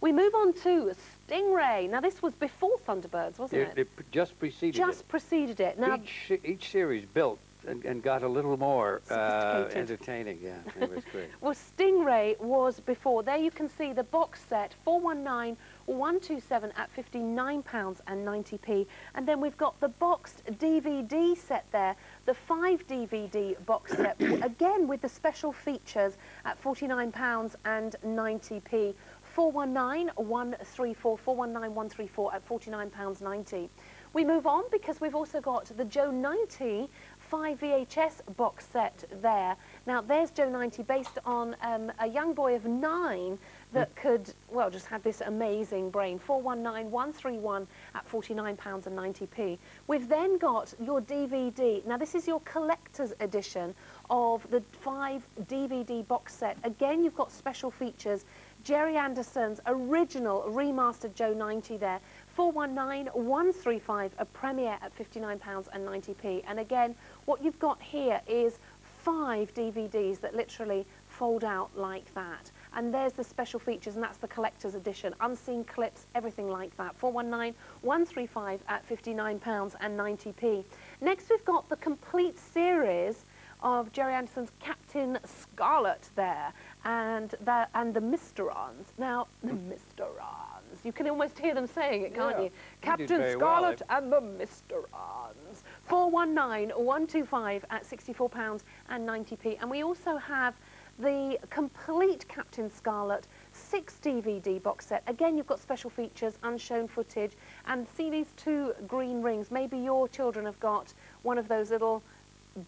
We move on to Stingray. Now, this was before Thunderbirds, wasn't it? It just preceded it. Just preceded it. Now, each series built and got a little more entertaining. Yeah, it was great. Well, Stingray was before. There you can see the box set, 419127 at £59.90. And then we've got the boxed DVD set there, the 5 DVD box set, again with the special features at £49.90. 419134, 419134 at £49.90. We move on because we've also got the Joe 90 5 VHS box set there. Now, there's Joe 90 based on a young boy of 9 that could, well, just had this amazing brain. 419131 at £49.90. We've then got your DVD. Now, this is your collector's edition of the 5 DVD box set. Again, you've got special features. Gerry Anderson's original remastered Joe 90 there. 419135, a premiere at £59.90. And again, what you've got here is 5 DVDs that literally fold out like that. And there's the special features, and that's the collector's edition. Unseen clips, everything like that. 419135 at £59.90. Next, we've got the complete series of Gerry Anderson's Captain Scarlet there, and the Mysterons. Now, the Mysterons, you can almost hear them saying it, can't you? Captain Scarlet and the Mysterons. 419125 at £64.90. And we also have the complete Captain Scarlet 6 DVD box set. Again, you've got special features, unshown footage, and see these 2 green rings. Maybe your children have got one of those little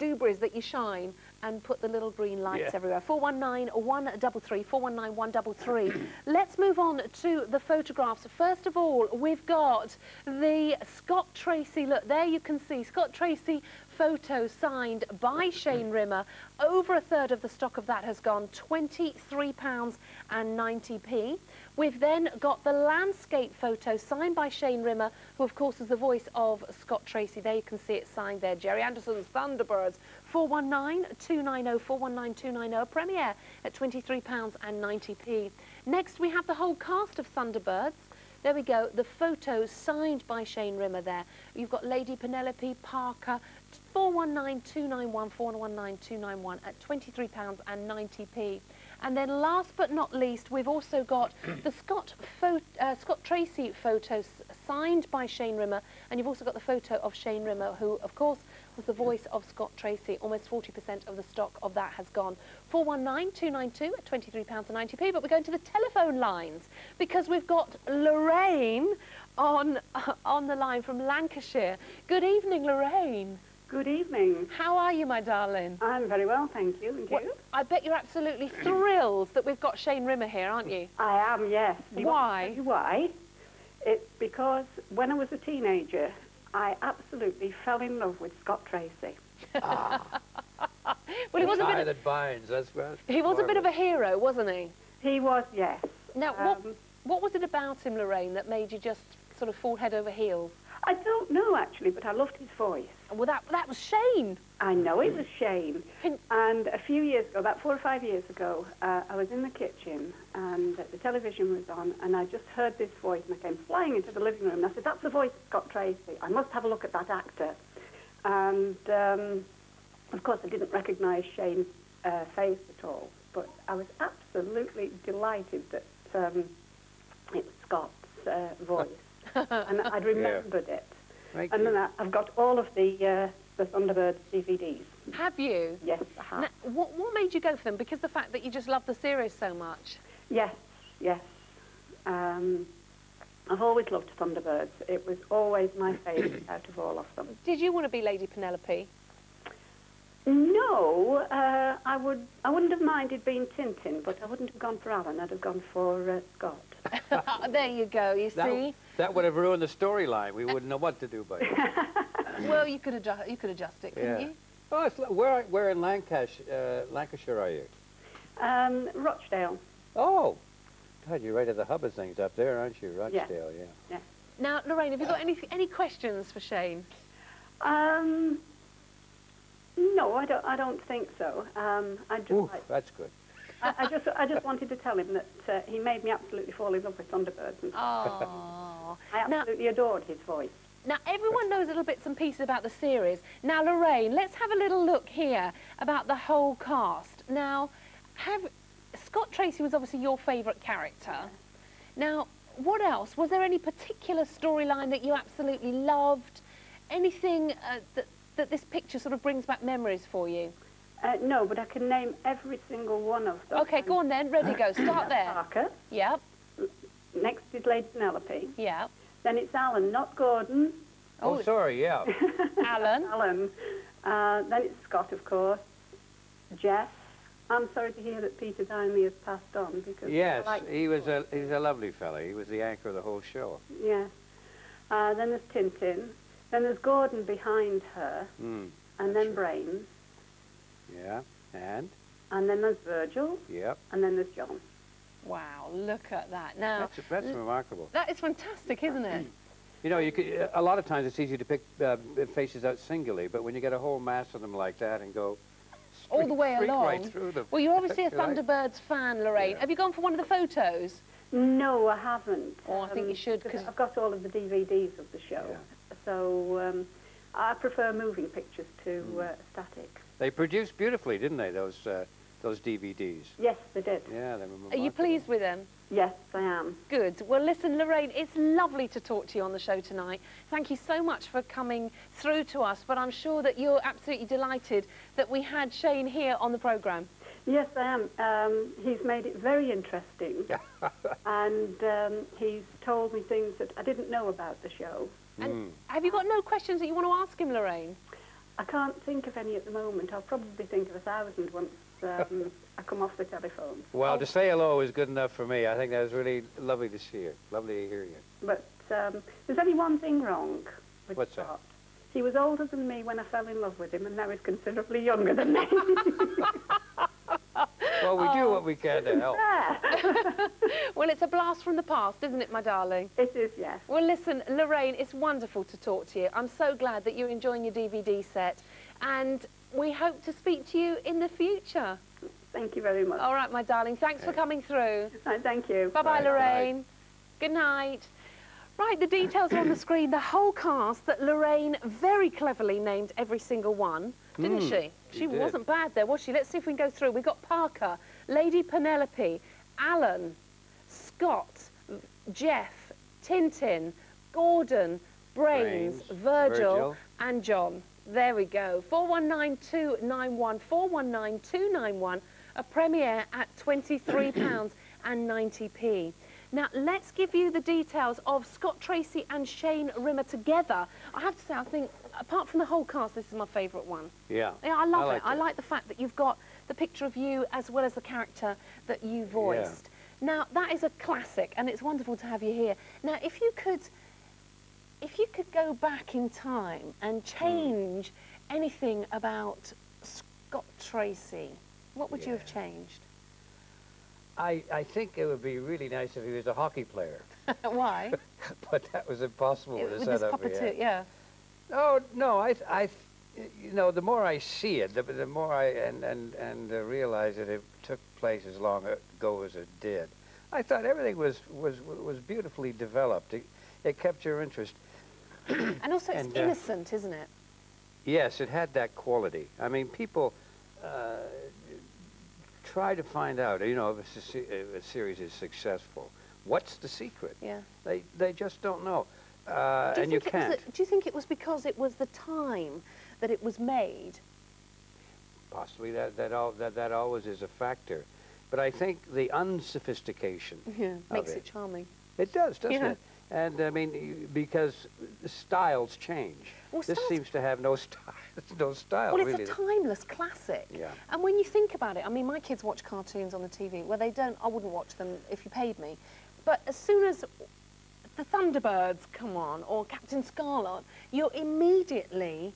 doobries that you shine and put the little green lights everywhere. 419133, 419133. Let's move on to the photographs. First of all, we've got the Scott Tracy. Look, there you can see Scott Tracy photo signed by Shane Rimmer. Over a third of the stock of that has gone, £23.90. We've then got the landscape photo signed by Shane Rimmer, who of course is the voice of Scott Tracy. There you can see it signed there. Gerry Anderson's Thunderbirds. 419290, 419290, premiere at £23.90. Next, we have the whole cast of Thunderbirds. There we go, the photos signed by Shane Rimmer there. You've got Lady Penelope, Parker, 419291, 419291 at £23.90. And then last but not least, we've also got the Scott Tracy photos signed by Shane Rimmer, and you've also got the photo of Shane Rimmer, who, of course, was the voice of Scott Tracy. Almost 40% of the stock of that has gone. 419292 at £23.90. But we're going to the telephone lines because we've got Lorraine on the line from Lancashire. Good evening, Lorraine. Good evening. How are you, my darling? I'm very well, thank you. And you? I bet you're absolutely thrilled that we've got Shane Rimmer here, aren't you? I am, yes. Why? Why? It's because when I was a teenager, I absolutely fell in love with Scott Tracy. Well, he was a bit that binds. That's he was a bit of a hero, wasn't he? He was, yes. Now, what was it about him, Lorraine, that made you just sort of fall head over heels? I don't know, actually, but I loved his voice. Well, that was Shane. I know it was Shane. And a few years ago, about 4 or 5 years ago, I was in the kitchen and the television was on, and I just heard this voice, and I came flying into the living room, and I said, that's the voice of Scott Tracy. I must have a look at that actor. And, of course, I didn't recognise Shane's face at all, but I was absolutely delighted that it was Scott's voice. And I'd remembered it. And then I've got all of the Thunderbirds DVDs. Have you? Yes, I have. Now, what made you go for them? Because the fact that you just love the series so much? Yes, yes. I've always loved Thunderbirds. It was always my favourite out of all of them. Did you want to be Lady Penelope? No, I wouldn't have minded being Tintin, but I wouldn't have gone for Alan. I'd have gone for Scott. There you go. You see. That would have ruined the storyline. We wouldn't know what to do by it. Well, you could adjust it, couldn't you? Oh, where in Lancashire are you? Rochdale. Oh, God, you're right at the hub of things up there, aren't you? Rochdale, yeah. Now, Lorraine, have you got any questions for Shane? No, I don't think so. That's good. I just wanted to tell him that he made me absolutely fall in love with Thunderbirds. And Oh. I absolutely adored his voice. Now, everyone knows little bits and pieces about the series. Now, Lorraine, let's have a little look here about the whole cast. Now, Scott Tracy was obviously your favourite character. Now, what else? Was there any particular storyline that you absolutely loved? Anything that this picture sort of brings back memories for you? No, but I can name every single one of them. OK, go on then. Ready, go. Start there. Parker. Yep. Next is Lady Penelope. Yep. Then it's Alan, not Gordon. Oh, sorry, yeah. Alan. Alan. Then it's Scott, of course. Jeff. I'm sorry to hear that Peter Dineley has passed on because yes, he was a lovely fella. He was the anchor of the whole show. Yes. Then there's Tintin. Then there's Gordon behind her. And then Brains. Yeah. And then there's Virgil. Yep. And then there's John. Wow, look at that. Now, that's remarkable. That is fantastic, isn't it? You know, a lot of times it's easy to pick faces out singly, but when you get a whole mass of them like that and go all the way along. Right through them. Well, you're obviously a Thunderbirds fan, Lorraine. Yeah. Have you gone for one of the photos? No, I haven't. Oh, I think you should. Because I've got all of the DVDs of the show. Yeah. So I prefer moving pictures to static. They produced beautifully, didn't they, those DVDs? Yes, they did. Yeah, they were remarkable. Are you pleased with them? Yes, I am. Good. Well, listen, Lorraine, it's lovely to talk to you on the show tonight. Thank you so much for coming through to us, but I'm sure that you're absolutely delighted that we had Shane here on the programme. Yes, I am. He's made it very interesting, and he's told me things that I didn't know about the show. And have you got no questions that you want to ask him, Lorraine? I can't think of any at the moment. I'll probably think of 1,000 once I come off the telephone. Well, to say hello is good enough for me. I think that was really lovely to see you. Lovely to hear you. But there's only one thing wrong with What's Scott. that? He was older than me when I fell in love with him, and now he's considerably younger than me. Well, we do what we can to help. Well, it's a blast from the past, isn't it, my darling? It is, yes. Well, listen, Lorraine, it's wonderful to talk to you. I'm so glad that you're enjoying your DVD set, and we hope to speak to you in the future. Thank you very much. All right, my darling. Thanks for coming through. Thank you. Bye-bye, Bye. Lorraine. Good night. Right, the details are on the screen. The whole cast that Lorraine very cleverly named every single one, didn't she? She did. wasn't bad there, was she? Let's see if we can go through. We've got Parker, Lady Penelope, Alan, Scott, Jeff, Tintin, Gordon, Brains, Virgil, and John. There we go. 419291, 419291, a premiere at £23.90. Now, let's give you the details of Scott Tracy and Shane Rimmer together. I have to say, I think, apart from the whole cast, this is my favourite one. Yeah. Yeah, I love it. it. I like the fact that you've got the picture of you as well as the character that you voiced. Yeah. Now, that is a classic, and it's wonderful to have you here. Now, if you could go back in time and change anything about Scott Tracy, what would you have changed? I think it would be really nice if he was a hockey player. Why? But that was impossible with the this setup we had. yeah. Oh no, you know, the more I see it, the more I realize that it took place as long ago as it did. I thought everything was beautifully developed. It kept your interest. And also, it's innocent, isn't it? Yes, it had that quality. I mean, people try to find out, you know, if a series is successful. What's the secret? Yeah. They just don't know. And you can't. Do you think it was because it was the time that it was made? Possibly. That always is a factor. But I think the unsophistication makes it charming. It does, doesn't it? And I mean, because styles change. Well, this seems to have no style. No style. Well, really. It's a timeless classic. Yeah. And when you think about it, I mean, my kids watch cartoons on the TV. Well, they don't. I wouldn't watch them if you paid me. But as soon as the Thunderbirds come on, or Captain Scarlet, you're immediately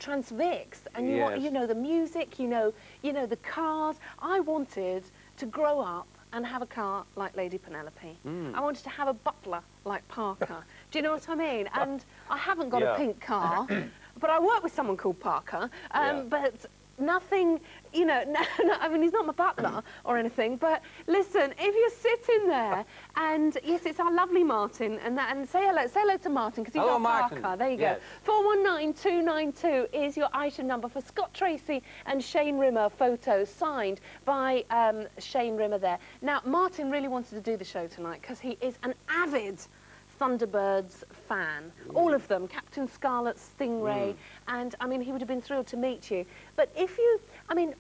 transfixed, and you know the music, you know the cars. I wanted to grow up and have a car like Lady Penelope. I wanted to have a butler like Parker. Do you know what I mean? And I haven't got a pink car, but I work with someone called Parker. But nothing, you know, I mean, he's not my butler or anything, but listen, if you're sitting there, and yes, it's our lovely Martin, and say hello to Martin, because he's Hello, our Martin. Parker. There you Yes. go. 419292 is your item number for Scott Tracy and Shane Rimmer photos signed by Shane Rimmer there. Now, Martin really wanted to do the show tonight because he is an avid Thunderbirds fan. All of them, Captain Scarlet, Stingray, and I mean, he would have been thrilled to meet you. But if you, I mean,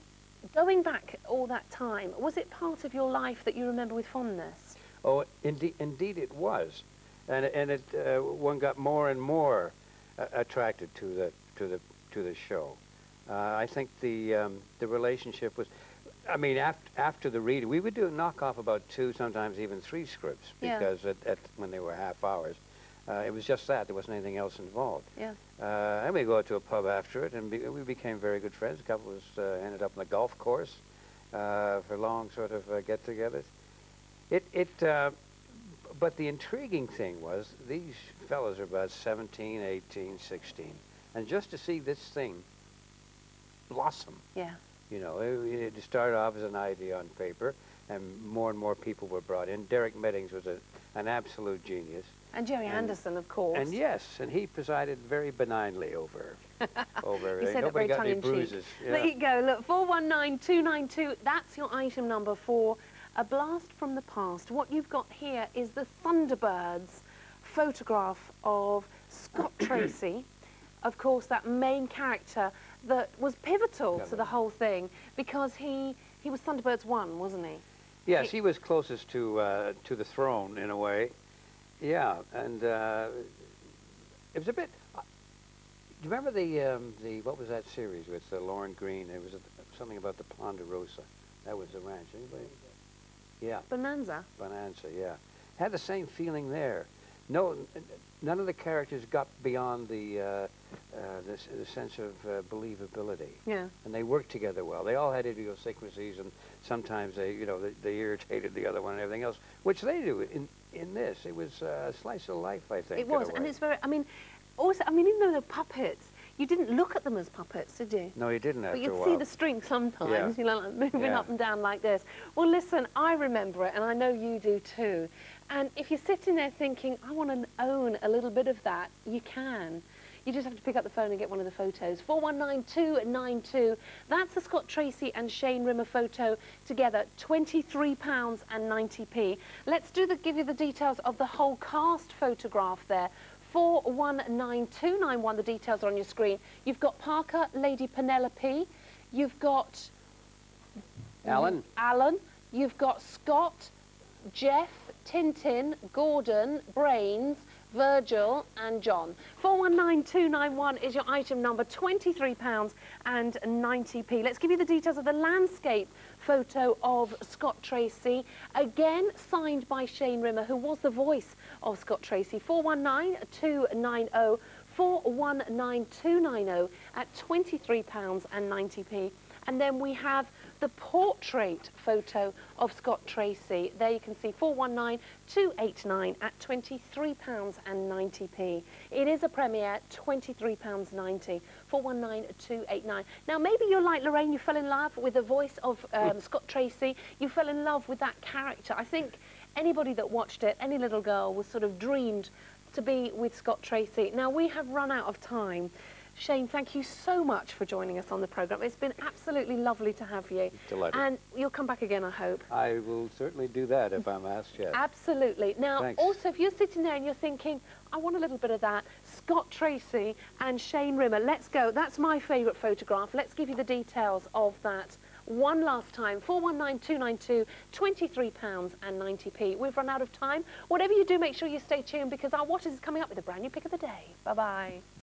going back all that time, was it part of your life that you remember with fondness? Oh, indeed it was, and one got more and more attracted to the show. I think the relationship was, I mean, after the reading, we would do a knockoff about 2, sometimes even 3 scripts, because when they were half hours, it was just that. There wasn't anything else involved. Yeah. And we'd go to a pub after it, and we became very good friends. A couple of us ended up on the golf course for long sort of get-togethers. But the intriguing thing was these fellows are about 17, 18, 16, and just to see this thing blossom. Yeah. You know, it started off as an idea on paper, and more people were brought in. Derek Meddings was an absolute genius. And Gerry Anderson, of course. And yes, and he presided very benignly over everything. He said Nobody it very got any tongue-in-cheek. bruises. Yeah. There you go. Look, 419292, that's your item number for A Blast from the Past. What you've got here is the Thunderbirds photograph of Scott Tracy, of course, that main character that was pivotal to the whole thing, because he was Thunderbirds 1, wasn't he? Yes, he was closest to the throne in a way. Yeah, and it was a bit. Do you remember the what was that series with Lauren Green? It was something about the Ponderosa. That was the ranch. Anybody? Yeah. Bonanza. Bonanza. Yeah, had the same feeling there. No, none of the characters got beyond the sense of believability. Yeah. And they worked together well. They all had idiosyncrasies, and sometimes they irritated the other one and everything else, which they do in this. It was a slice of life, I think. It was, and it's very. I mean, also, I mean, even though they're puppets, you didn't look at them as puppets, did you? No, you didn't after But you'd a while. see the string sometimes, you know, like moving up and down like this. Well, listen, I remember it, and I know you do too. And if you're sitting there thinking, I want to own a little bit of that, you can. You just have to pick up the phone and get one of the photos. 419292. That's the Scott Tracy and Shane Rimmer photo together. £23.90. Let's give you the details of the whole cast photograph there. 419291. The details are on your screen. You've got Parker, Lady Penelope. You've got Alan. You've got Scott, Jeff, Tintin, Gordon, Brains, Virgil and John. 419291 is your item number, £23.90. Let's give you the details of the landscape photo of Scott Tracy, again signed by Shane Rimmer, who was the voice of Scott Tracy. 419290, 419290 at £23.90. And then we have the portrait photo of Scott Tracy. There you can see 419289 at £23.90. It is a premiere, £23.90, 419289. Now, maybe you're like Lorraine, you fell in love with the voice of Scott Tracy. You fell in love with that character. I think anybody that watched it, any little girl, was sort of dreamed to be with Scott Tracy. Now, we have run out of time. Shane, thank you so much for joining us on the programme. It's been absolutely lovely to have you. Delighted. And you'll come back again, I hope. I will certainly do that if I'm asked, yes. Absolutely. Now, Thanks. also, if you're sitting there and you're thinking, I want a little bit of that, Scott Tracy and Shane Rimmer, let's go. That's my favourite photograph. Let's give you the details of that one last time. 419292, £23.90. We've run out of time. Whatever you do, make sure you stay tuned, because our Waters is coming up with a brand new pick of the day. Bye-bye.